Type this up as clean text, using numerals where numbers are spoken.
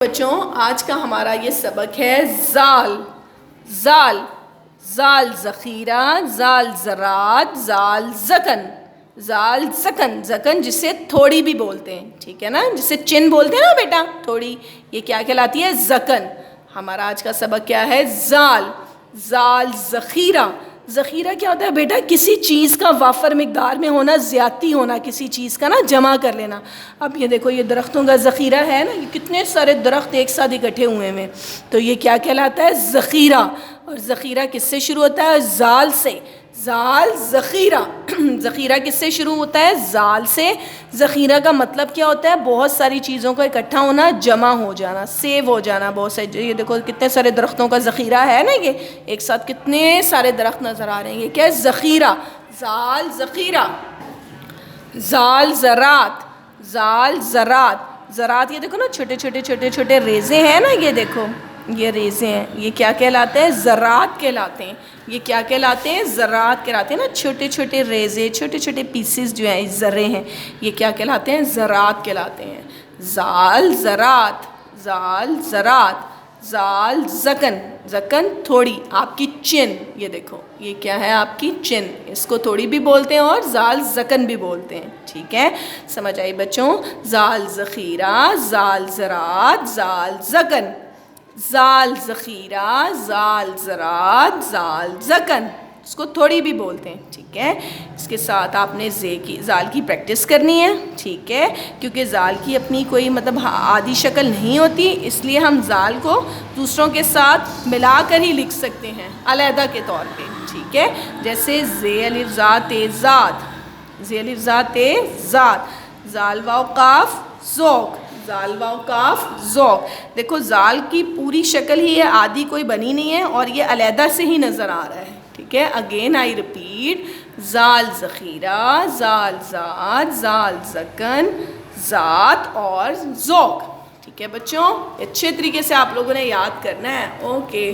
بچوں آج کا ہمارا یہ سبق ہے زال زال زال ذخیرہ، زال زراعت، زال زکن، زال زکن، زکن جسے تھوڑی بھی بولتے ہیں، ٹھیک ہے نا، جسے چن بولتے ہیں نا بیٹا تھوڑی، یہ کیا کہلاتی ہے؟ زکن۔ ہمارا آج کا سبق کیا ہے؟ زال زال ذخیرہ۔ ذخیرہ کیا ہوتا ہے بیٹا؟ کسی چیز کا وافر مقدار میں ہونا، زیادتی ہونا، کسی چیز کا نا جمع کر لینا۔ اب یہ دیکھو یہ درختوں کا ذخیرہ ہے نا، یہ کتنے سارے درخت ایک ساتھ اکٹھے ہوئے ہیں، تو یہ کیا کہلاتا ہے؟ ذخیرہ۔ اور ذخیرہ کس سے شروع ہوتا ہے؟ زال سے۔ زال ذخیرہ۔ ذخیرہ کس سے شروع ہوتا ہے؟ زال سے۔ ذخیرہ کا مطلب کیا ہوتا ہے؟ بہت ساری چیزوں کا اکٹھا ہونا، جمع ہو جانا، سیو ہو جانا۔ بہت سے یہ دیکھو کتنے سارے درختوں کا ذخیرہ ہے نا، یہ ایک ساتھ کتنے سارے درخت نظر آ رہے ہیں، یہ کیا ہے؟ ذخیرہ۔ زال ذخیرہ۔ زال زراعت۔ زال زراعت۔ زراعت یہ دیکھو نا، چھوٹے چھوٹے چھوٹے چھوٹے ریزے ہیں نا، یہ دیکھو یہ ریزے ہیں، یہ کیا کہلاتے ہیں؟ زراعت کہلاتے ہیں۔ یہ کیا کہلاتے ہیں؟ زراعت کہلاتے ہیں نا، چھوٹے چھوٹے ریزے، چھوٹے چھوٹے پیسز جو ہیں، ذرے ہیں، یہ کیا کہلاتے ہیں؟ زراعت کہلاتے ہیں۔ زال زراعت، زال زراعت، زال زکن، زکن تھوڑی، آپ کی چن، یہ دیکھو یہ کیا ہے؟ آپ کی چن، اس کو تھوڑی بھی بولتے ہیں اور زال زکن بھی بولتے ہیں، ٹھیک ہے؟ سمجھ آئی بچوں؟ زال ذخیرہ، زال زراعت، زال زکن، زال ذخیرہ، زال زراعت، زال زکن، اس کو تھوڑی بھی بولتے ہیں، ٹھیک ہے؟ اس کے ساتھ آپ نے زال کی پریکٹس کرنی ہے، ٹھیک ہے؟ کیونکہ زال کی اپنی کوئی مطلب عادی شکل نہیں ہوتی، اس لیے ہم زال کو دوسروں کے ساتھ ملا کر ہی لکھ سکتے ہیں علیحدہ کے طور پہ، ٹھیک ہے؟ جیسے ز الف زا ت ذات، ز الف زا ت ذات، زال واو قاف ذوق، زال واو قاف ذوق۔ دیکھو زال کی پوری شکل ہی ہے، عادی کوئی بنی نہیں ہے، اور یہ علیحدہ سے ہی نظر آ رہا ہے، ٹھیک ہے؟ اگین آئی ریپیٹ، زال ذخیرہ، زال ذات، زال زکن، ذات اور ذوق، ٹھیک ہے بچوں؟ اچھے طریقے سے آپ لوگوں نے یاد کرنا ہے، اوکے۔